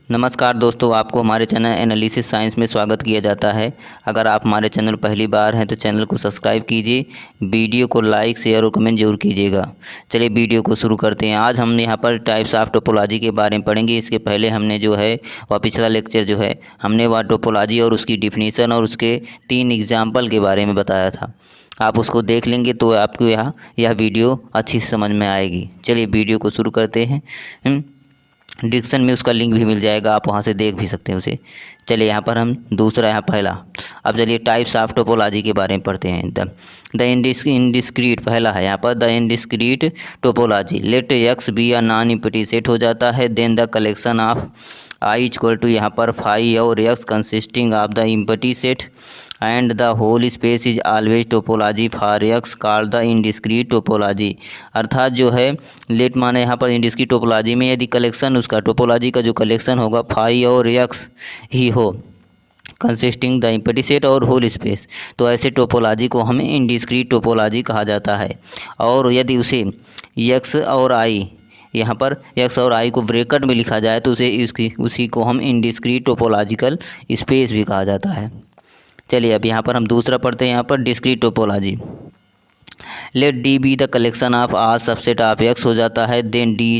नमस्कार दोस्तों, आपको हमारे चैनल एनालिसिस साइंस में स्वागत किया जाता है। अगर आप हमारे चैनल पहली बार हैं तो चैनल को सब्सक्राइब कीजिए, वीडियो को लाइक शेयर और कमेंट जरूर कीजिएगा। चलिए वीडियो को शुरू करते हैं। आज हम यहाँ पर टाइप्स ऑफ टोपोलॉजी के बारे में पढ़ेंगे। इसके पहले हमने जो है वह पिछला लेक्चर जो है हमने वह टोपोलॉजी और उसकी डिफिनीसन और उसके 3 एग्जाम्पल के बारे में बताया था। आप उसको देख लेंगे तो आपको यह वीडियो अच्छी से समझ में आएगी। चलिए वीडियो को शुरू करते हैं। डिस्क्रिप्शन में उसका लिंक भी मिल जाएगा, आप वहां से देख भी सकते हैं उसे। चलिए यहाँ पर हम दूसरा यहाँ पहला। अब चलिए टाइप्स ऑफ टोपोलॉजी के बारे में पढ़ते हैं। द इनडिस्क्रीट पहला है यहाँ पर the indiscrete topology. Let X be या नॉन एम्प्टी सेट हो जाता है, then the collection of I equal to यहाँ पर फाइव और X consisting of the empty set and the whole space is always topology for X called the indiscrete topology. अर्थात जो है लेट माने यहाँ पर इनडिस्क्रीट टोपोलॉजी में यदि कलेक्शन उसका टोपोलॉजी का जो कलेक्शन होगा फाइव और एक्स ही हो कंसिस्टिंग द एम्प्टी सेट और होल स्पेस, तो ऐसे टोपोलॉजी को हमें इनडिस्क्रीट टोपोलॉजी कहा जाता है। और यदि उसे एक्स और आई यहाँ पर एक्स और आई को ब्रैकेट में लिखा जाए तो उसी को हम इनडिस्क्रीट टोपोलॉजिकल स्पेस भी कहा जाता है। चलिए अब यहाँ पर हम दूसरा पढ़ते हैं। यहाँ पर discrete topology. Let D be the collection of all subset of X हो जाता है, then D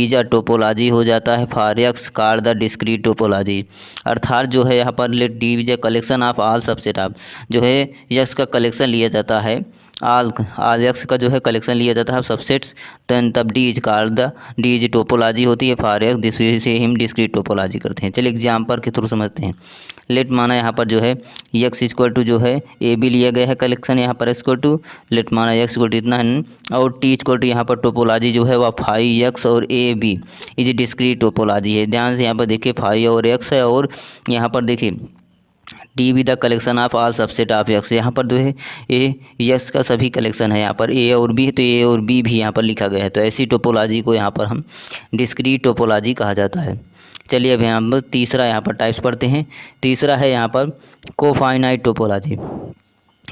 is a topology हो जाता है for X called the discrete topology. अर्थात जो है यहाँ पर let D is a collection of all subset of जो है एक्स का कलेक्शन लिया जाता है, आल एक्स का जो है कलेक्शन लिया जाता है सबसेट्स, तब D is called the D is topology होती है फॉर एक्स, जिसे हम डिस्क्रीट टोपोलॉजी करते हैं। चलिए एग्जाम्पल के थ्रू समझते हैं। लेट माना यहाँ पर जो है एक्स इक्वल टू जो है ए बी लिया गया है कलेक्शन, यहाँ पर इक्वल टू लेट माना एक्स इक्वल टू इतना है और टी इक्वल टू यहाँ पर टोपोलॉजी जो है वह फाइव एक्स और A B is discrete topology है। ध्यान से यहाँ पर देखिए फाइव और एक्स है और यहाँ पर देखिए D be the collection of all subset of x. यहाँ पर जो है ए एक्स का सभी कलेक्शन है, यहाँ पर ए और बी है तो ए और बी भी यहाँ पर लिखा गया है, तो ऐसी टोपोलॉजी को यहाँ पर हम डिस्क्रीट टोपोलॉजी कहा जाता है। चलिए अब यहाँ पर तीसरा यहाँ पर टाइप्स पढ़ते हैं। तीसरा है यहाँ पर कोफाइनाइट टोपोलॉजी।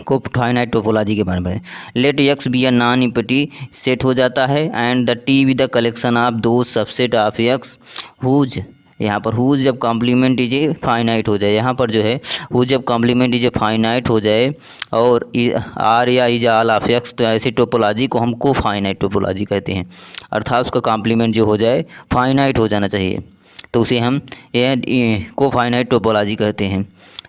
कोफाइनाइट टोपोलॉजी के बारे में let X be a non empty set हो जाता है and the T be the collection of दो सबसेट ऑफ एक्स हुज, यहाँ पर हुज जब कॉम्प्लीमेंट इज फाइनाइट हो जाए, यहाँ पर जो है हुज जब कॉम्प्लीमेंट इज फाइनाइट हो जाए और आर या इज ऑल ऑफ एक्स, तो ऐसी टोपोलॉजी को हम कोफाइनाइट टोपोलॉजी कहते हैं। अर्थात उसका कॉम्प्लीमेंट जो हो जाए फाइनाइट हो जाना चाहिए, तो उसे हम कोफाइनाइट टोपोलॉजी कहते हैं।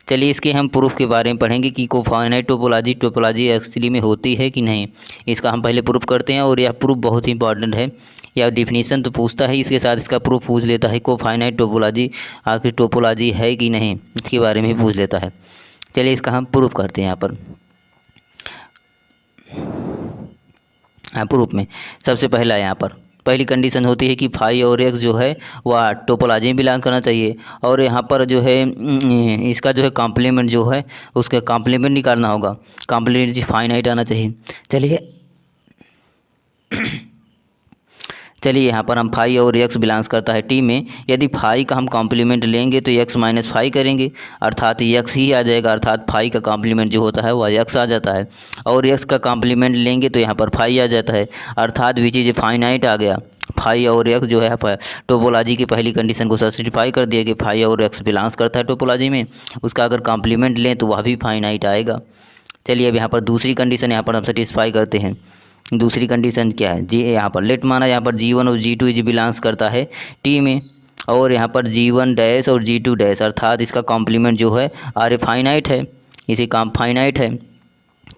चलिए इसके हम प्रूफ के बारे में पढ़ेंगे कि कोफाइनाइट टोपोलॉजी एक्चुअली में होती है कि नहीं, इसका हम पहले प्रूफ करते हैं। और यह प्रूफ बहुत ही इंपॉर्टेंट है। यह डिफिनीशन तो पूछता है, इसके साथ इसका प्रूफ पूछ लेता है। कोफाइनाइट टोपोलॉजी आखिर टोपोलॉजी है कि नहीं, इसके बारे में पूछ लेता है। चलिए इसका हम प्रूफ करते हैं। यहाँ पर प्रूफ में सबसे पहला यहाँ पर पहली कंडीशन होती है कि फाइव और एक्स जो है वह टोपोलॉजी में बिलोंग करना चाहिए। और यहाँ पर जो है इसका जो है कॉम्प्लीमेंट जो है उसका कॉम्प्लीमेंट निकालना होगा, कॉम्प्लीमेंट फाइनाइट आना चाहिए। चलिए यहाँ पर हम फाइव और एक्स बिलोंग्स करता है टी में, यदि फाइव का हम कॉम्प्लीमेंट लेंगे तो एक्स माइनस फाइव करेंगे, अर्थात एक्स ही आ जाएगा। अर्थात फाइव का कॉम्प्लीमेंट जो होता है वह एक्स आ जाता है। और एक्स का कॉम्प्लीमेंट लेंगे तो यहाँ पर फाइव आ जाता है, अर्थात विच इज फाइनाइट आ गया। फाइव और एक्स जो है टोपोलॉजी की पहली कंडीशन को सर्टिफाई कर दिया कि फाइव और एक्स बिलोंग्स करता है टोपोलॉजी में, उसका अगर कॉम्प्लीमेंट लें तो वह भी फाइनाइट आएगा। चलिए अब यहाँ पर दूसरी कंडीशन यहाँ पर हम सेटिस्फाई करते हैं। दूसरी कंडीशन क्या है जी, यहाँ पर लेट माना यहाँ पर G1 और G2 इज बिलोंग्स करता है टी में, और यहाँ पर G1 डैश और G2 डैश, अर्थात इसका कॉम्प्लीमेंट जो है आर फाइनाइट है, इसी काम फाइनाइट है।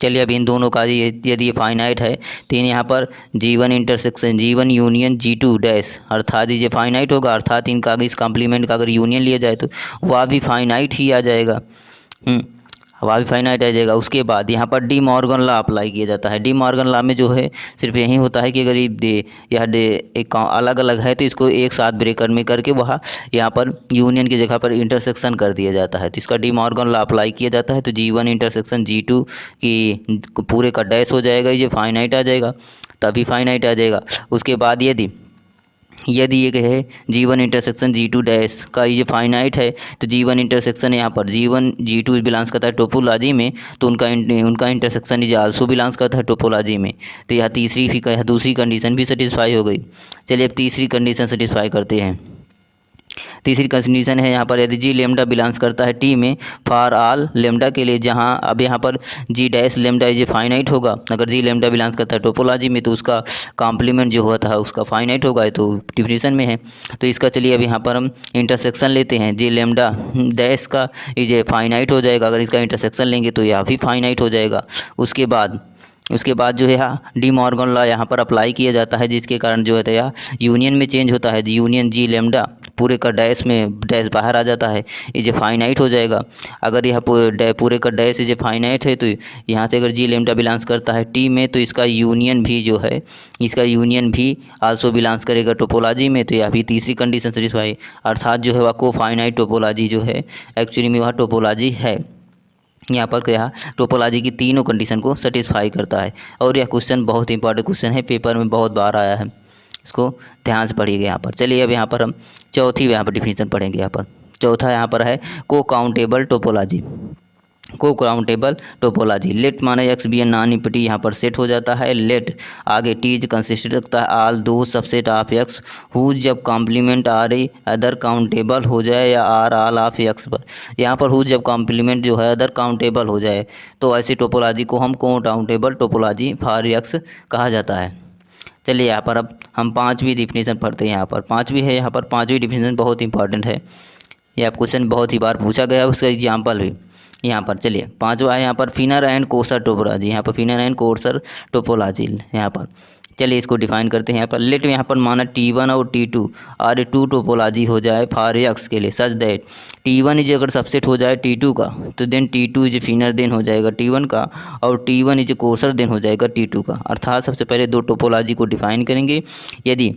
चलिए अब इन दोनों का यदि ये फाइनाइट है तो यहाँ पर G1 intersection G1 union G2 dash, अर्थात ये फाइनाइट होगा। अर्थात इनका इस कॉम्प्लीमेंट का अगर यूनियन लिया जाए तो वह भी फाइनाइट ही आ जाएगा, वह भी फाइनाइट आ जाएगा। उसके बाद यहाँ पर डी मॉर्गन लॉ अप्लाई किया जाता है। डी मॉर्गन लॉ में जो है सिर्फ यही होता है कि अगर एक अलग अलग है तो इसको एक साथ ब्रेकर में करके वह यहाँ पर यूनियन की जगह पर इंटरसेक्शन कर दिया जाता है, तो इसका डी मॉर्गन लॉ अप्लाई किया जाता है। तो G1 इंटरसेक्शन G2 की पूरे का डैश हो जाएगा, ये फाइनाइट आ जाएगा, तभी फाइनाइट आ जाएगा। उसके बाद यदि ये है G1 इंटरसेक्शन G2 डैश का ये फाइनाइट है तो G1 इंटरसेक्शन यहाँ पर G1 G2 बिलोंग्स करता है टोपोलॉजी में, तो उनका इंटरसेक्शन इज आल्सो बिलोंग्स करता है टोपोलॉजी में। तो यह दूसरी कंडीशन भी सेटिस्फाई हो गई। चलिए अब तीसरी कंडीशन सेटिस्फाई करते हैं। तीसरी कंडीशन है यहाँ पर यदि जी लेमडा बिलोंग्स करता है टी में फॉर ऑल लेमडा के लिए, जहाँ अब यहाँ पर जी डैश लेमडा इज फाइनाइट होगा। अगर जी लेमडा बिलोंग्स करता है टोपोलॉजी में तो उसका कॉम्प्लीमेंट जो होता है उसका फाइनाइट होगा, तो डिफिनीशन में है। तो इसका चलिए अब यहाँ पर हम इंटरसेक्शन लेते हैं। जी लेमडा डैश का इज फाइनाइट हो जाएगा, अगर इसका इंटरसेक्शन लेंगे तो यह भी फाइनाइट हो जाएगा। उसके बाद जो है डी मॉर्गन लॉ यहाँ पर अप्लाई किया जाता है, जिसके कारण जो है यह यूनियन में चेंज होता है। यूनियन जी लेमडा पूरे का डैश में डैश बाहर आ जाता है, इज फाइनाइट हो जाएगा। अगर यह पूरे का डैश इज फाइनाइट है तो यहाँ से अगर जी लेमडा बिलोंग्स करता है टी में तो इसका यूनियन भी जो है आल्सो बिलोंग्स करेगा टोपोलॉजी में, तो यह भी तीसरी कंडीशन सेटिस्फाई, अर्थात जो है वह को फाइनाइट टोपोलॉजी जो है एक्चुअली में वह टोपोलॉजी है। यहाँ पर क्या टोपोलॉजी की तीनों कंडीशन को सेटिस्फाई करता है। और यह क्वेश्चन बहुत इंपॉर्टेंट क्वेश्चन है, पेपर में बहुत बार आया है, इसको ध्यान से पढ़िएगा। यहाँ पर चलिए अब यहाँ पर हम चौथी यहाँ पर डिफिनीशन पढ़ेंगे। यहाँ पर चौथा यहाँ पर है को काउंटेबल टोपोलॉजी। लेट माने X be an non empty यहाँ पर सेट हो जाता है। लेट आगे टीज कंसिस्टेंट रखता है ऑल दो सबसेट ऑफ एक्स हु जब complement are either countable हो जाए या आर ऑल ऑफ एक्स पर। यहाँ पर हु जब कॉम्प्लीमेंट जो है अदर काउंटेबल हो जाए तो ऐसी टोपोलॉजी को हम को काउंटेबल टोपोलॉजी फॉर एक्स कहा जाता है। चलिए यहाँ पर अब हम पाँचवीं डिफिनीशन पढ़ते हैं। यहाँ पर पाँचवीं है, यहाँ पर पाँचवीं डिफिनीशन बहुत इंपॉर्टेंट है, यह क्वेश्चन बहुत ही बार पूछा गया है, उसका एग्जाम्पल भी। यहाँ पर चलिए पाँचवा है यहाँ पर फिनर एंड कोर्सर टोपोलॉजी। यहाँ पर फिनर एंड कोर्सर टोपोलॉजी यहाँ पर चलिए इसको डिफाइन करते हैं। यहाँ पर लेट यहाँ पर माना T1 और T2 और टू टोपोलॉजी हो जाए फॉर एक्स के लिए सच दैट T1 इज अगर सबसेट हो जाए T2 का तो then T2 is finer then हो जाएगा T1 का, और T1 इज कोर्सर देन हो जाएगा T2 का। अर्थात सबसे पहले दो टोपोलॉजी को डिफाइन करेंगे। यदि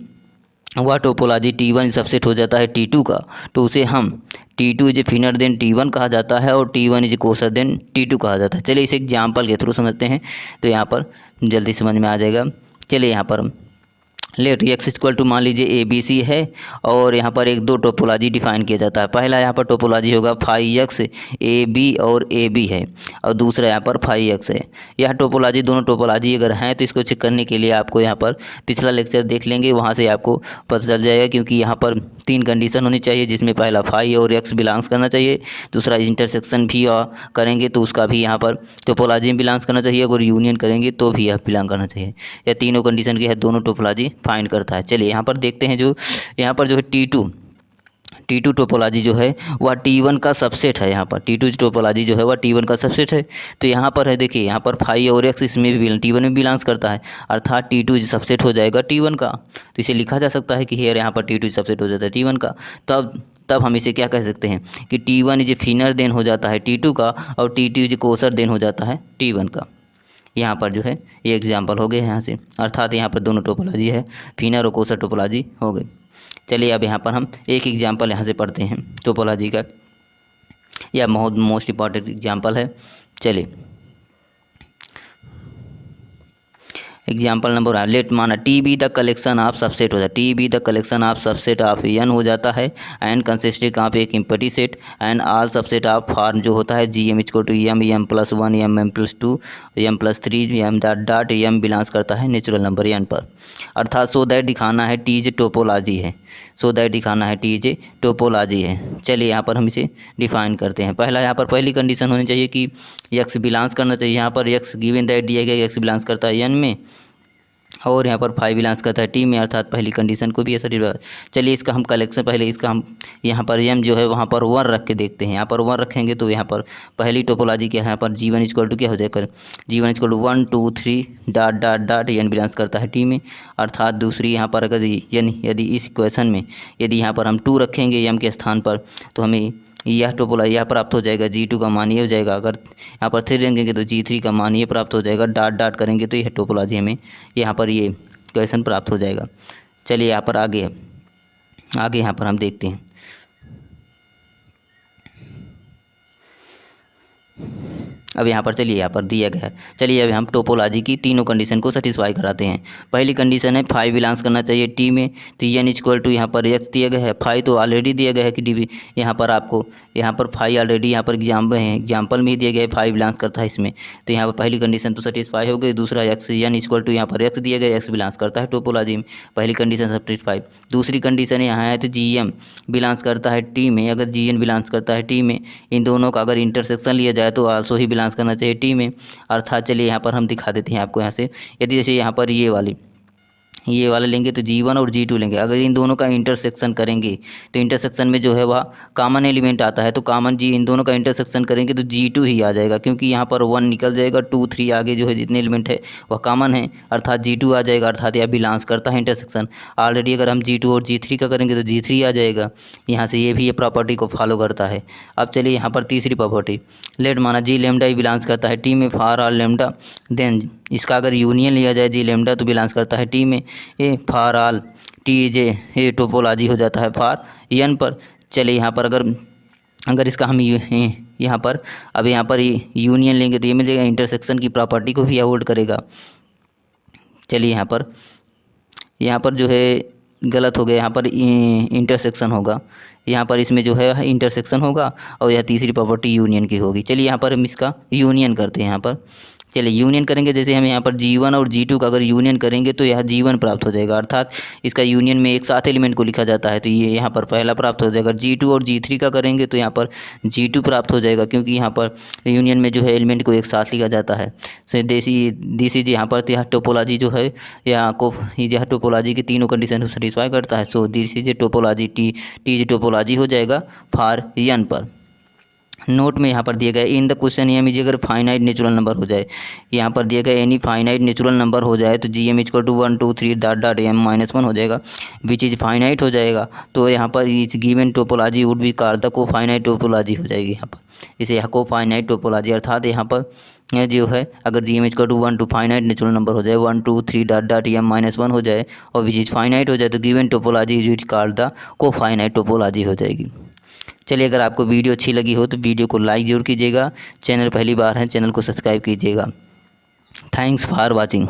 वह टोपोलॉजी T1 सबसेट हो जाता है T2 का तो उसे हम T2 is finer then T1 कहा जाता है, और T1 is courser then T2 कहा जाता है। चलिए इसे एग्जाम्पल के थ्रू समझते हैं तो यहाँ पर जल्दी समझ में आ जाएगा। चलिए यहाँ पर लेट एक्स इक्वल टू मान लीजिए ए बी सी है, और यहाँ पर एक दो टोपोलॉजी डिफाइन किया जाता है। पहला यहाँ पर टोपोलॉजी होगा फाई एक्स ए बी और ए बी है, और दूसरा यहाँ पर फाई एक्स है। यह टोपोलॉजी दोनों टोपोलॉजी अगर हैं तो इसको चेक करने के लिए आपको यहाँ पर पिछला लेक्चर देख लेंगे, वहाँ से आपको पता चल जाएगा। क्योंकि यहाँ पर तीन कंडीशन होनी चाहिए, जिसमें पहला फाई और एक्स बिलोंग्स करना चाहिए, दूसरा इंटरसेक्शन भी करेंगे तो उसका भी यहाँ पर टोपोलॉजी में बिलोंग्स करना चाहिए, अगर यूनियन करेंगे तो भी यह बिलोंग करना चाहिए। यह तीनों कंडीशन की है, दोनों टोपोलॉजी फाइंड करता है। चलिए यहाँ पर देखते हैं, जो यहाँ पर जो है T2 टोपोलॉजी जो है वह T1 का सबसेट है। यहाँ पर T2 टोपोलॉजी जो है वह T1 का सबसेट है। तो यहाँ पर है देखिए, यहाँ पर फाई और एक्स इसमें भी T1 में बिलोंग्स करता है, अर्थात T2 सबसेट हो जाएगा T1 का। तो इसे लिखा जा सकता है कि हेयर यहाँ पर T2 सबसेट हो जाता है T1 का। तब हम इसे क्या कह सकते हैं कि T1 इज फिनर देन हो जाता है T2 का, और T2 इज कोसर देन हो जाता है T1 का। यहाँ पर जो है ये एग्जाम्पल हो गए यहाँ से, अर्थात यहाँ पर दोनों टोपोलॉजी है, फिनर और कोसर टोपोलॉजी हो गई। चलिए अब यहाँ पर हम एक एग्जाम्पल यहाँ से पढ़ते हैं टोपोलॉजी का, यह मोस्ट इम्पॉर्टेंट एग्जाम्पल है। चलिए एग्जाम्पल नंबर 1, लेट माना T be the collection of subset हो जाता है, T be the collection of subset of N हो जाता है, एंड कंसिस्टिंग ऑफ एक empty set, and all subset of form जो होता है G M equal to M plus 1 M plus 2 M plus 3 M dot M belongs करता है natural number N पर। अर्थात सो दैट दिखाना है टी जे टोपोलॉजी है, सो दैट दिखाना है टी जे टोपोलॉजी है। चलिए यहाँ पर हम इसे डिफाइन करते हैं। पहला यहाँ पर पहली कंडीशन होनी चाहिए कि एक्स बिलोंग्स करना चाहिए। यहाँ पर एक्स गिवन दैट दिया गया एक्स बिलोंग्स करता है एन में, और यहाँ पर फाइव बिलोंग्स करता है टी में, अर्थात पहली कंडीशन को भी ऐसा। चलिए इसका हम कलेक्शन, पहले इसका हम यहाँ पर एम जो है वहाँ पर 1 रख के देखते हैं। यहाँ पर 1 रखेंगे तो यहाँ पर पहली टोपोलॉजी क्या है, यहाँ पर G1 इक्वल टू क्या हो जाएगा, G1 equal to 1 2 3 dot dot dot N belongs करता है टी में। अर्थात दूसरी यहाँ पर अगर यदि इस इक्वेशन में यदि यहाँ पर हम 2 रखेंगे एम के स्थान पर तो हमें यह टोपोलॉजी यहाँ प्राप्त हो जाएगा, G2 का मान ये हो जाएगा। अगर यहाँ पर 3 रखेंगे तो G3 का मान ये प्राप्त हो जाएगा, डॉट डॉट करेंगे तो यह टोपोलॉजी हमें यहाँ पर ये क्वेश्चन प्राप्त हो जाएगा। चलिए यहाँ पर आगे यहाँ पर हम देखते हैं। अब यहाँ पर चलिए यहाँ पर दिया गया है। चलिए अब हम टोपोलॉजी की तीनों कंडीशन को सेटिस्फाई कराते हैं। पहली कंडीशन है फाई बिलोंग्स करना चाहिए टी में, तो एन इक्वल टू यहाँ पर एक्स दिया गया है, फाई तो ऑलरेडी दिया गया है कि डी यहाँ पर आपको यहाँ पर फाई ऑलरेडी यहाँ पर एग्जाम्पल में ही दिया गया है, फाई बिलोंग्स करता है इसमें, तो यहाँ पर पहली कंडीशन तो सेटिस्फाई हो गई। दूसरा एक्स एन इक्वल टू यहाँ पर एक्स दिया गया, एक्स बिलोंग्स करता है टोपोलॉजी में, पहली कंडीशन सेटिस्फाई। दूसरी कंडीशन यहाँ है तो जी एम बिलोंग्स करता है टी में, अगर जी एन बिलोंग्स करता है टी में, इन दोनों का अगर इंटरसेक्शन लिया जाए तो आल्सो ही बिलोंग्स करना चाहिए टी में। अर्थात चलिए यहाँ पर हम दिखा देते हैं आपको यहाँ से, यदि जैसे यहाँ पर ये वाला लेंगे तो G1 और G2 लेंगे, अगर इन दोनों का इंटरसेक्शन करेंगे तो इंटरसेक्शन में जो है वह कॉमन एलिमेंट आता है, तो कॉमन इन दोनों का इंटरसेक्शन करेंगे तो G2 ही आ जाएगा, क्योंकि यहाँ पर 1 निकल जाएगा, 2 3 आगे जो है जितने एलिमेंट है वह कॉमन है, अर्थात G2 आ जाएगा, अर्थात यह बिलोंग्स करता है इंटरसेक्शन। ऑलरेडी अगर हम G2 और G3 का करेंगे तो G3 आ जाएगा, यहाँ से ये भी ये प्रॉपर्टी को फॉलो करता है। अब चलिए यहाँ पर तीसरी प्रॉपर्टी, लेट माना जी लेमडा ही बिलोंग्स करता है टी में, फॉर ऑल लेमडा, देन इसका अगर यूनियन लिया जाए जी लेमडा तो बिलोंग्स करता है टी में, ए फॉर ऑल टी जे ये टोपोलॉजी हो जाता है फॉर एन पर। चलिए यहाँ पर अगर इसका हम यहाँ पर अब यहाँ पर यूनियन लेंगे तो ये मिल जाएगा, इंटरसेक्शन की प्रॉपर्टी को भी अवॉइड करेगा। चलिए यहाँ पर जो है गलत हो गया, यहाँ पर इंटरसेक्शन होगा, यहाँ पर इसमें जो है इंटरसेक्शन होगा और यह तीसरी प्रॉपर्टी यूनियन की होगी। चलिए यहाँ पर हम इसका यूनियन करते हैं। यहाँ पर चलिए यूनियन करेंगे, जैसे हम यहाँ पर G1 और G2 का अगर यूनियन करेंगे तो यह G1 प्राप्त हो जाएगा, अर्थात इसका यूनियन में एक साथ एलिमेंट को लिखा जाता है, तो ये यहाँ पर पहला प्राप्त हो जाएगा। G2 और G3 का करेंगे तो यहाँ पर G2 प्राप्त हो जाएगा, क्योंकि यहाँ पर यूनियन में जो है एलिमेंट को एक साथ लिखा जाता है। सो दिस इज यहाँ पर यह टोपोलॉजी जो है यह टोपोलॉजी की तीनों कंडीशन को सेटिस्फाई करता है। So this is a topology, T is topology हो जाएगा फॉर एन पर। नोट में यहाँ पर दिया गया in the question M is अगर फाइनाइट नेचुरल नंबर हो जाए, यहाँ पर दिया गया एनी फाइनाइट नेचुरल नंबर हो जाए तो G M equal to 1 2 3 dot dot M -1 हो जाएगा, विच इज़ फाइनाइट हो जाएगा। तो यहाँ पर इस given topology would be called the को फाइनाइट टोपोलॉजी हो जाएगी, यहाँ पर इसे को फाइनाइट टोपोलॉजी, अर्थात यहाँ पर जो है अगर G M equal to 1 two finite natural number हो जाए, 1 2 3 डॉट डॉट एम -1 हो जाए और विच इज़ फाइनाइट हो जाए तो given topology is called the को फाइनाइट टोपोलॉजी हो जाएगी। चलिए अगर आपको वीडियो अच्छी लगी हो तो वीडियो को लाइक ज़रूर कीजिएगा, चैनल पहली बार है चैनल को सब्सक्राइब कीजिएगा। Thanks for watching.